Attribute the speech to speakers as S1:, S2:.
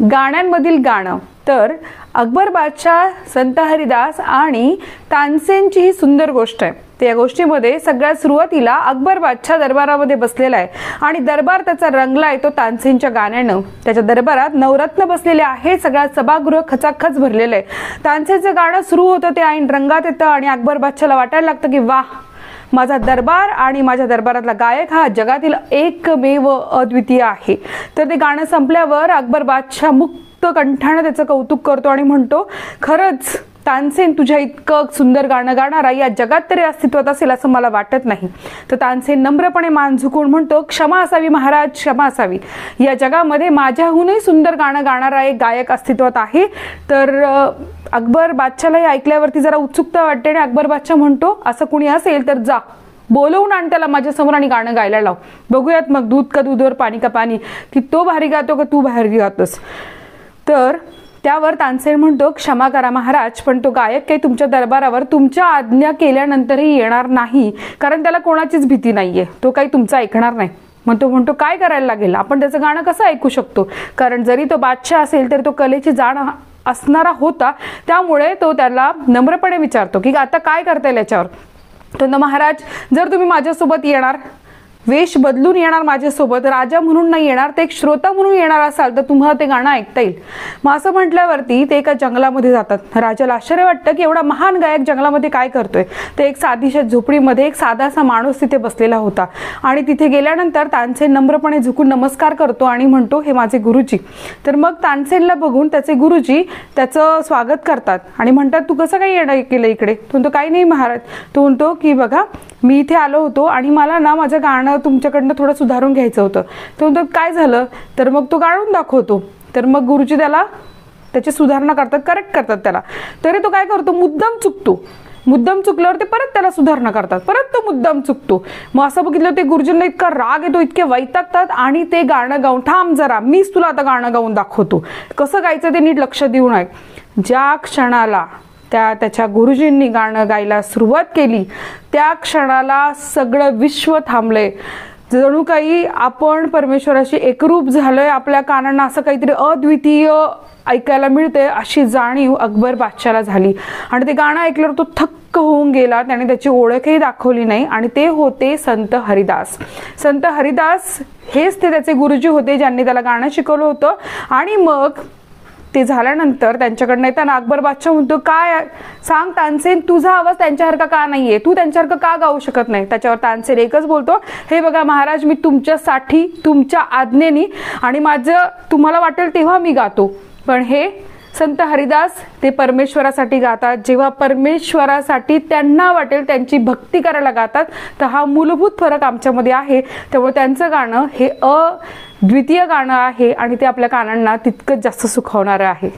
S1: गाण्यांमधील गाणं तर अकबर बादशाह, संत हरिदास आणि तानसेनची ही सुंदर गोष्ट आहे. त्या गोष्टीमध्ये सगळ्यात सुरुवातीला अकबर बादशाह दरबारामध्ये बसलेला आहे आणि दरबार त्याचा रंगला आहे तो तानसेनच्या गाण्यानं. त्याच्या दरबारात नवरत्न बसलेले आहे, सगळा सभागृह खचाखच भरलेलं आहे. तानसेनचं गाणं सुरू होतं ते ऐन रंगात येतं आणि अकबर बादशाहला वाटायला लागतं की वाह, माझा दरबार आणि माझ्या दरबारातला गायक हा जगातील एकमेव अद्वितीय आहे. तर ते गाणं संपल्यावर अकबर बादशाह मुक्त कंठाने त्याचं कौतुक करतो आणि म्हणतो, खरंच तानसेन, तुझ्या इतकं सुंदर गाणं गाणारा या जगात तरी अस्तित्वात असेल असं मला वाटत नाही. तर तानसेन नम्रपणे मान झुकवून म्हणतो, क्षमा असावी महाराज, क्षमा असावी. या जगामध्ये माझ्याहूनही सुंदर गाणं गाणारा एक गायक अस्तित्वात आहे. तर अकबर बादशाहला हे ऐकल्यावरती जरा उत्सुकता वाटते आणि अकबर बादशाह म्हणतो, असं कुणी असेल तर जा, बोलवून आण त्याला माझ्यासमोर आणि गाणं गायला लाव. बघूयात मग दूध का दूध और पाणी का पाणी, की तो भारी गातो का तू भारी गातोस. तर त्यावर तानसेन म्हणतो, क्षमा करा महाराज, पण तो गायक काही तुमच्या दरबारावर तुमच्या आज्ञा केल्यानंतरही येणार नाही, कारण त्याला कोणाचीच भीती नाहीये, तो काही तुमचं ऐकणार नाही. मग तो म्हणतो, काय करायला लागेल, आपण त्याचं गाणं कसं ऐकू शकतो, कारण जरी तो बादशाह असेल तर तो कलेची जाण असणारा होता. त्यामुळे तो त्याला नम्रपणे विचारतो की आता काय करता येईल याच्यावर. तो महाराज, जर तुम्ही माझ्यासोबत येणार, वेश बदलून येणार माझ्यासोबत, राजा म्हणून नाही येणार, ते एक श्रोता म्हणून येणार असाल तर तुम्हाला ते गाणं ऐकता येईल. मग असं म्हटल्यावरती ते एका जंगलामध्ये जातात. राजाला आश्चर्य वाटतं की एवढा महान गायक जंगलामध्ये काय करतोय. ते एक साधीशा झोपडीमध्ये एक साधासा माणूस तिथे बसलेला होता आणि तिथे गेल्यानंतर तानसेन नम्रपणे झुकून नमस्कार करतो आणि म्हणतो, हे माझे गुरुजी. तर मग तानसेनला बघून त्याचे गुरुजी त्याचं स्वागत करतात आणि म्हणतात, तू कसं काही येणं केलं इकडे. तो म्हणतो, काही नाही महाराज. तो म्हणतो की बघा, मी इथे आलो होतो आणि मला ना माझं गाणं तुमच्याकडनं थोडं सुधारून घ्यायचं होतं. तो म्हणतो, काय झालं. तर मग तो गाणून दाखवतो. तर मग गुरुजी त्याला त्याची सुधारणा करतात, करेक्ट करतात त्याला. तरी तो काय करतो, मुद्दाम चुकतो. मुद्दाम चुकल्यावर ते परत त्याला सुधारणा करतात, परत तो मुद्दाम चुकतो. मग असं बघितलं ते गुरुजींना इतका राग येतो, इतके वैतागतात आणि ते गाणं गाऊन, थांब जरा, मीच तुला आता गाणं गाऊन दाखवतो, कसं गायचं ते नीट लक्ष देऊन ऐक. ज्या क्षणाला त्याच्या गुरुजींनी गाणं गायला सुरुवात केली त्या क्षणाला सगळं विश्व थांबलंय. जणू काही आपण परमेश्वराशी एकरूप झालोय, आपल्या कानांना असं काहीतरी अद्वितीय ऐकायला मिळते अशी जाणीव अकबर बादशाहला झाली. आणि ते गाणं ऐकल्यावर तो थक्क होऊन गेला. त्याने त्याची ओळखही दाखवली नाही आणि ते होते संत हरिदास. संत हरिदास हेच ते त्याचे गुरुजी होते ज्यांनी त्याला गाणं शिकवलं होतं. आणि मग ते झाल्यानंतर त्यांच्याकडनं येताना अकबर बादशाह म्हणतो, काय सांग तानसेन, तुझा आवाज त्यांच्यासारखा का नाहीये, तू त्यांच्यासारखं का गाऊ शकत नाही. त्याच्यावर तानसेन एकच बोलतो, हे बघा महाराज, मी तुमच्यासाठी तुमच्या आज्ञेनी आणि माझं तुम्हाला वाटेल तेव्हा मी गातो, पण हे संत हरिदास ते परमेश्वरासाठी गातात. जेव्हा परमेश्वरासाठी त्यांना वाटेल त्यांची भक्ती करायला गातात. तर हा मूलभूत फरक आमच्यामध्ये आहे. त्यामुळे त्यांचं गाणं हे अद्वितीय गाणं आहे आणि ते आपल्या कानांना तितकंच जास्त सुखावणारं आहे.